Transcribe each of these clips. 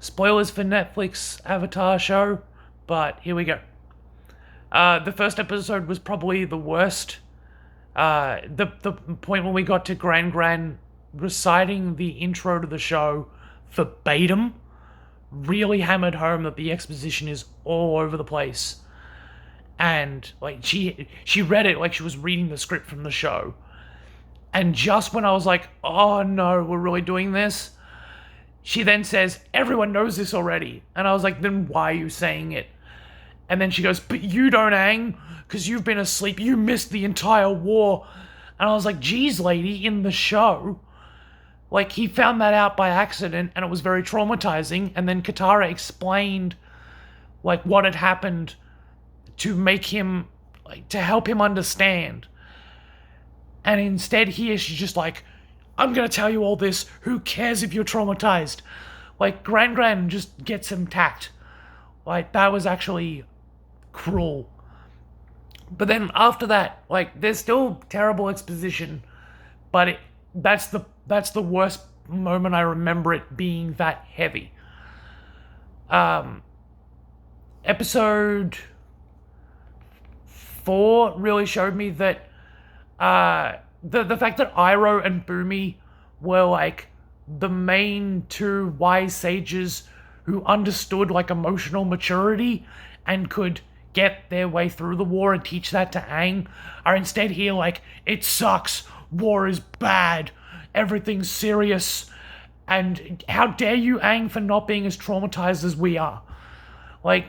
Spoilers for Netflix Avatar show, but here we go. The first episode was probably the worst. The point when we got to Gran reciting the intro to the show verbatim really hammered home that the exposition is all over the place. And like she read it like she was reading the script from the show. And just when I was like, oh no, we're really doing this, she then says, everyone knows this already. And I was like, then why are you saying it? And then she goes, but you don't, Aang, because you've been asleep. You missed the entire war. And I was like, geez, lady, in the show, like, he found that out by accident, and it was very traumatizing. And then Katara explained, like, what had happened to make him, like, to help him understand. And instead here, she's just like, I'm gonna tell you all this. Who cares if you're traumatized? Like, Gran just gets some tact. Like, that was actually cruel. But then after that, like, there's still terrible exposition, but that's the worst moment I remember it being that heavy. Episode 4 really showed me that the fact that Iroh and Bumi were like the main two wise sages who understood like emotional maturity and could get their way through the war and teach that to Aang are instead here like, it sucks, war is bad, everything's serious, and how dare you, Aang, for not being as traumatized as we are. Like,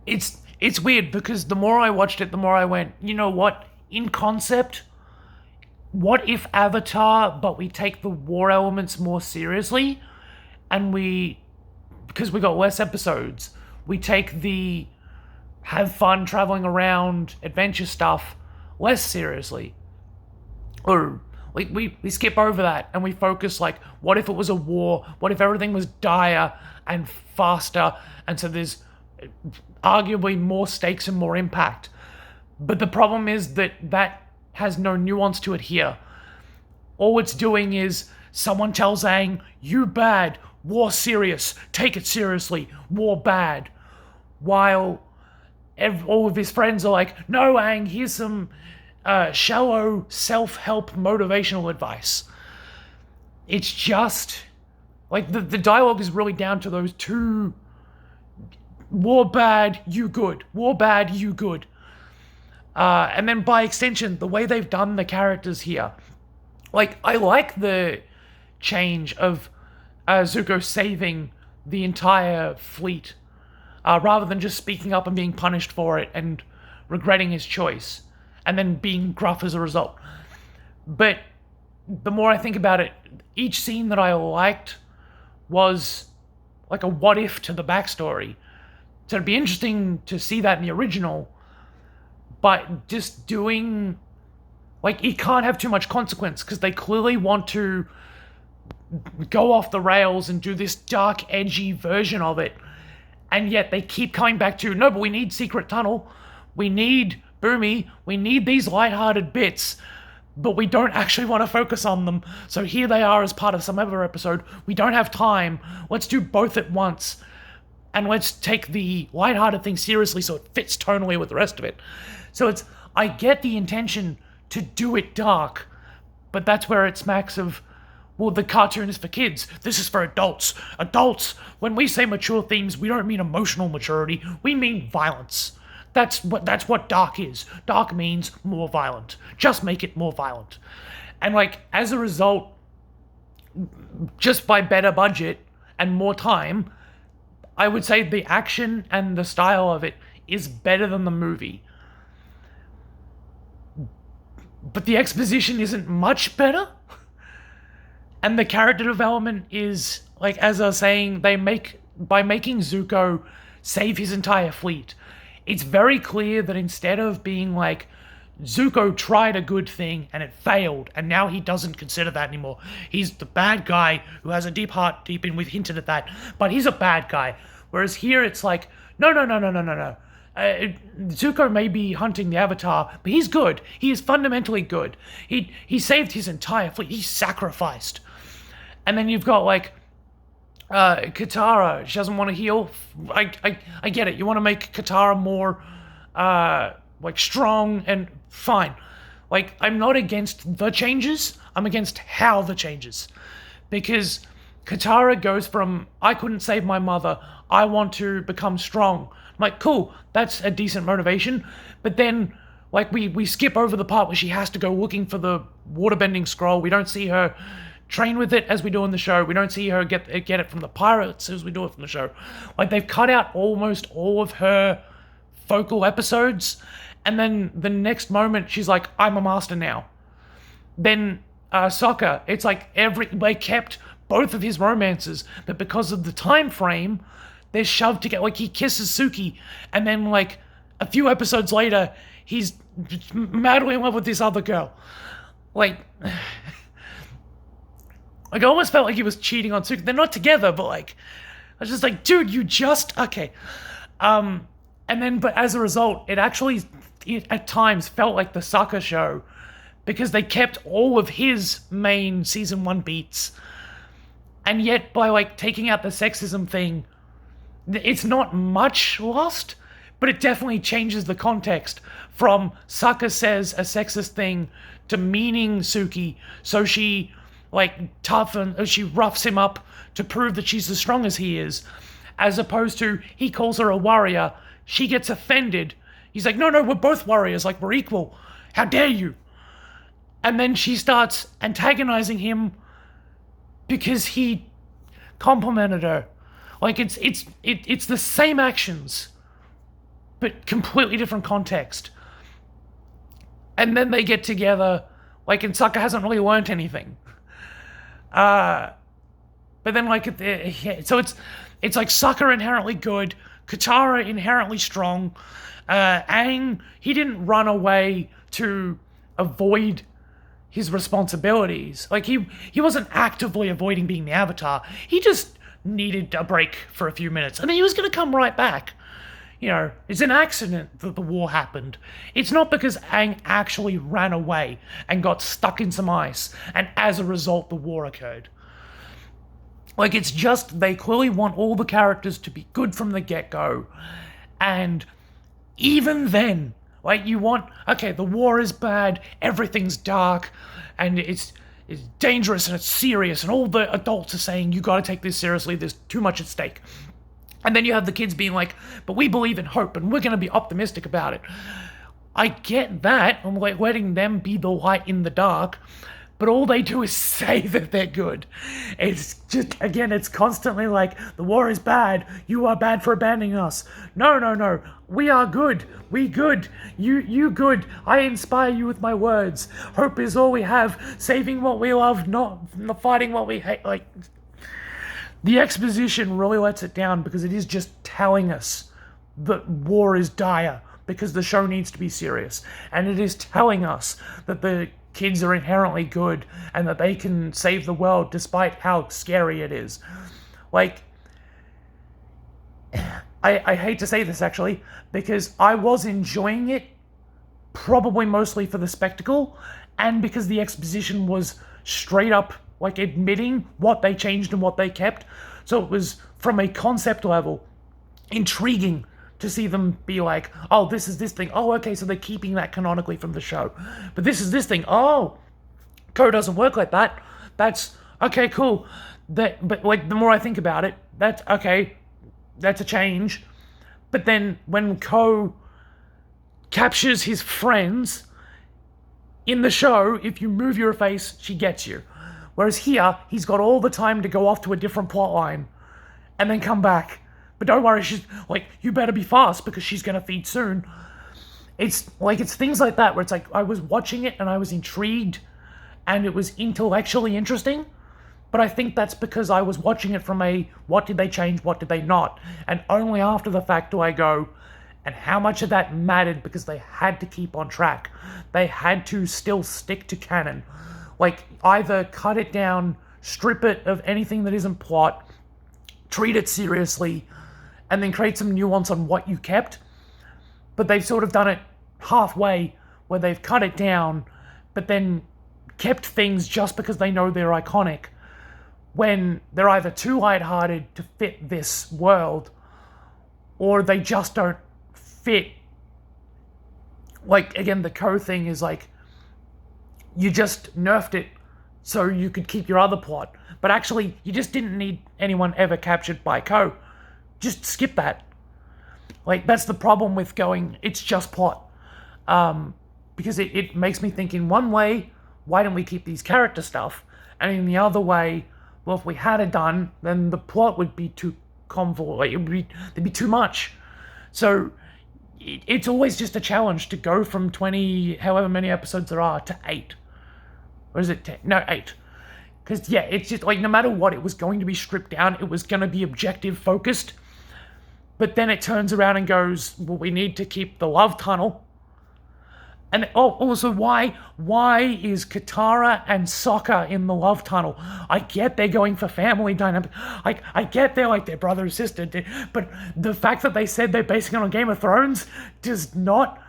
it's weird because the more I watched it, the more I went, you know what, in concept, what if Avatar, but we take the war elements more seriously, and because we got less episodes, we take the have fun traveling around adventure stuff less seriously. Or like we skip over that and we focus like, what if it was a war? What if everything was dire and faster? And so there's arguably more stakes and more impact. But the problem is that has no nuance to it here. All it's doing is someone tells Aang, you bad, war serious, take it seriously, war bad. While all of his friends are like, no, Aang, here's some shallow self-help motivational advice. It's just, like, the dialogue is really down to those two, war bad, you good, war bad, you good. And then by extension, the way they've done the characters here, like, I like the change of Zuko saving the entire fleet, rather than just speaking up and being punished for it and regretting his choice, and then being gruff as a result. But the more I think about it, each scene that I liked was like a what if to the backstory. So it'd be interesting to see that in the original, but just doing, like, it can't have too much consequence because they clearly want to go off the rails and do this dark, edgy version of it. And yet they keep coming back to, no, but we need Secret Tunnel, we need Bumi, we need these lighthearted bits, but we don't actually want to focus on them. So here they are as part of some other episode. We don't have time. Let's do both at once. And let's take the lighthearted thing seriously so it fits tonally with the rest of it. So I get the intention to do it dark, but that's where it smacks of, well, the cartoon is for kids. This is for adults. Adults, when we say mature themes, we don't mean emotional maturity. We mean violence. That's what dark is. Dark means more violent. Just make it more violent. And, like, as a result, just by better budget and more time, I would say the action and the style of it is better than the movie. But the exposition isn't much better. And the character development is, like, as I was saying, by making Zuko save his entire fleet, it's very clear that instead of being like, Zuko tried a good thing and it failed, and now he doesn't consider that anymore. He's the bad guy who has a deep heart deep in, we've hinted at that, but he's a bad guy. Whereas here it's like, no. Zuko may be hunting the Avatar, but he's good. He is fundamentally good. He saved his entire fleet. He sacrificed. And then you've got, like, Katara, she doesn't want to heal. I get it. You want to make Katara more, like, strong and fine. Like, I'm not against the changes. I'm against how the changes. Because Katara goes from, I couldn't save my mother, I want to become strong. I'm like, cool, that's a decent motivation. But then, like, we skip over the part where she has to go looking for the waterbending scroll. We don't see her train with it as we do in the show. We don't see her get it from the pirates as we do it from the show. Like, they've cut out almost all of her focal episodes, and then the next moment she's like, I'm a master now. Then Sokka, it's like they kept both of his romances, but because of the time frame, they're shoved together. Like, he kisses Suki, and then, like, a few episodes later, he's madly in love with this other girl. Like, I almost felt like he was cheating on Suki. They're not together, but, like, I was just like, dude, you just... Okay. And then, but as a result, it at times felt like the Sokka show, because they kept all of his main season 1 beats, and yet by, like, taking out the sexism thing, it's not much lost, but it definitely changes the context from Sokka says a sexist thing to meaning Suki, so she, like, she roughs him up to prove that she's as strong as he is, as opposed to he calls her a warrior, she gets offended, he's like, no, we're both warriors, like, we're equal, how dare you? And then she starts antagonizing him because he complimented her. Like, it's the same actions, but completely different context. And then they get together, like, and Sokka hasn't really learnt anything. But then, like, so it's like Sokka inherently good, Katara inherently strong, Aang, he didn't run away to avoid his responsibilities. Like, he wasn't actively avoiding being the Avatar. He just needed a break for a few minutes, and then he was going to come right back. You know, it's an accident that the war happened. It's not because Aang actually ran away and got stuck in some ice, and as a result, the war occurred. Like, it's just, they clearly want all the characters to be good from the get-go, and even then, like, you want, okay, the war is bad, everything's dark, and it's dangerous and it's serious, and all the adults are saying, you gotta take this seriously, there's too much at stake. And then you have the kids being like, but we believe in hope, and we're gonna be optimistic about it. I get that, I'm like letting them be the light in the dark, but all they do is say that they're good. It's just, again, it's constantly like, the war is bad, you are bad for abandoning us. No, we are good, we good, you good, I inspire you with my words. Hope is all we have, saving what we love, not fighting what we hate. Like, the exposition really lets it down, because it is just telling us that war is dire, because the show needs to be serious. And it is telling us that the kids are inherently good and that they can save the world despite how scary it is. Like, I hate to say this, actually, because I was enjoying it probably mostly for the spectacle, and because the exposition was straight up, like, admitting what they changed and what they kept. So it was, from a concept level, intriguing to see them be like, oh, this is this thing. Oh, okay, so they're keeping that canonically from the show. But this is this thing. Oh, Ko doesn't work like that. That's, okay, cool. But, like, the more I think about it, that's, okay, that's a change. But then when Ko captures his friends in the show, if you move your face, she gets you. Whereas here, he's got all the time to go off to a different plot line and then come back. But don't worry, she's like, you better be fast because she's gonna feed soon. It's like, it's things like that where it's like, I was watching it and I was intrigued and it was intellectually interesting, but I think that's because I was watching it from a, what did they change, what did they not? And only after the fact do I go, and how much of that mattered because they had to keep on track. They had to still stick to canon. Like, either cut it down, strip it of anything that isn't plot, treat it seriously, and then create some nuance on what you kept. But they've sort of done it halfway, where they've cut it down, but then kept things just because they know they're iconic, when they're either too lighthearted to fit this world, or they just don't fit. Like, again, the Co thing is like, you just nerfed it so you could keep your other plot. But actually, you just didn't need anyone ever captured by Co. Just skip that. Like, that's the problem with going, it's just plot. Because it makes me think, in one way, why don't we keep these character stuff? And in the other way, well, if we had it done, then the plot would be too convoluted. There'd be too much. So it's always just a challenge to go from 20, however many episodes there are, to 8. Or is it 10? No, 8. Because, yeah, it's just, like, no matter what, it was going to be stripped down. It was going to be objective-focused. But then it turns around and goes, well, we need to keep the love tunnel. And also, why is Katara and Sokka in the love tunnel? I get they're going for family dynamic. I get they're like their brother or sister. But the fact that they said they're basing it on Game of Thrones does not...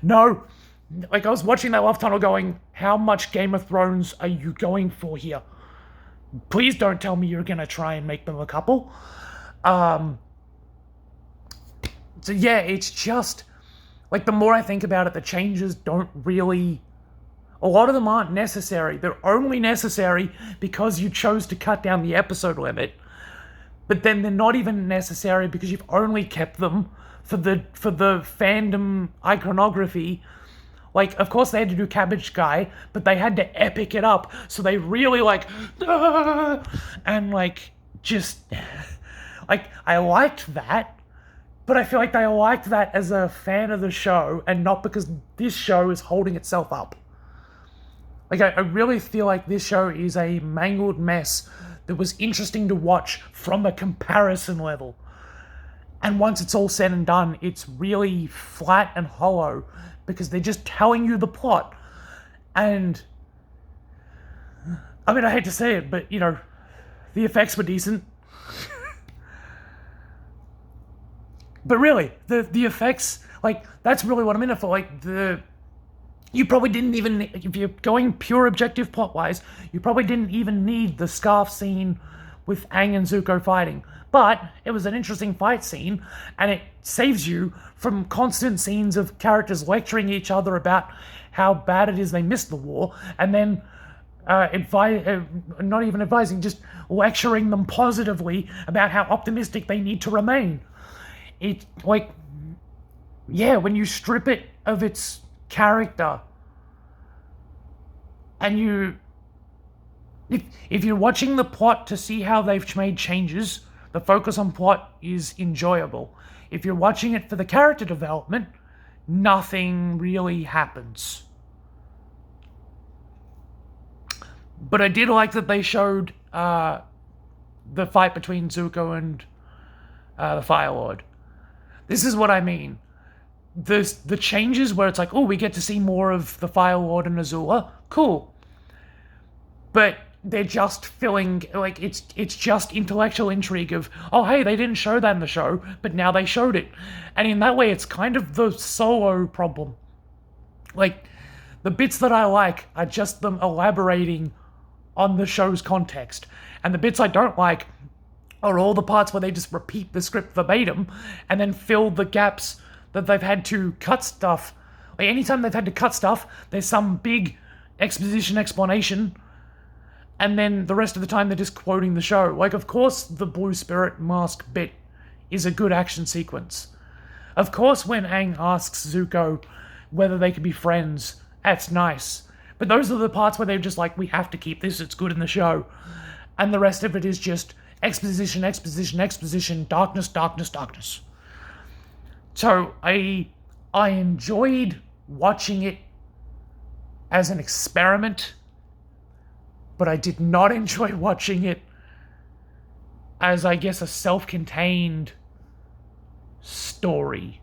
No. Like, I was watching that love tunnel going, how much Game of Thrones are you going for here? Please don't tell me you're going to try and make them a couple. So yeah, it's just... Like, the more I think about it, the changes don't really... A lot of them aren't necessary. They're only necessary because you chose to cut down the episode limit. But then they're not even necessary because you've only kept them for the fandom iconography. Like, of course they had to do Cabbage Guy, but they had to epic it up. So they really, like... And, like, just... Like, I liked that. But I feel like they liked that as a fan of the show, and not because this show is holding itself up. Like, I really feel like this show is a mangled mess that was interesting to watch from a comparison level. And once it's all said and done, it's really flat and hollow, because they're just telling you the plot. And, I mean, I hate to say it, but, you know, the effects were decent. But really, the effects, like, that's really what I'm in it for. Like, you probably didn't even, if you're going pure objective plot-wise, you probably didn't even need the scarf scene with Aang and Zuko fighting. But it was an interesting fight scene, and it saves you from constant scenes of characters lecturing each other about how bad it is they missed the war, and then not even advising, just lecturing them positively about how optimistic they need to remain. It, like, yeah, when you strip it of its character, and if you're watching the plot to see how they've made changes, the focus on plot is enjoyable. If you're watching it for the character development, nothing really happens. But I did like that they showed the fight between Zuko and the Fire Lord. This is what I mean. The changes where it's like, oh, we get to see more of the Fire Lord and Azula. Cool. But they're just filling, like, it's just intellectual intrigue of, oh, hey, they didn't show that in the show, but now they showed it. And in that way, it's kind of the Solo problem. Like, the bits that I like are just them elaborating on the show's context. And the bits I don't like are all the parts where they just repeat the script verbatim and then fill the gaps that they've had to cut stuff. Like, anytime they've had to cut stuff, there's some big exposition explanation, and then the rest of the time they're just quoting the show. Like, of course the Blue Spirit mask bit is a good action sequence. Of course when Aang asks Zuko whether they could be friends, that's nice. But those are the parts where they're just like, we have to keep this, it's good in the show. And the rest of it is just exposition, exposition, exposition, darkness, darkness, darkness. So I enjoyed watching it as an experiment, but I did not enjoy watching it as, I guess, a self-contained story.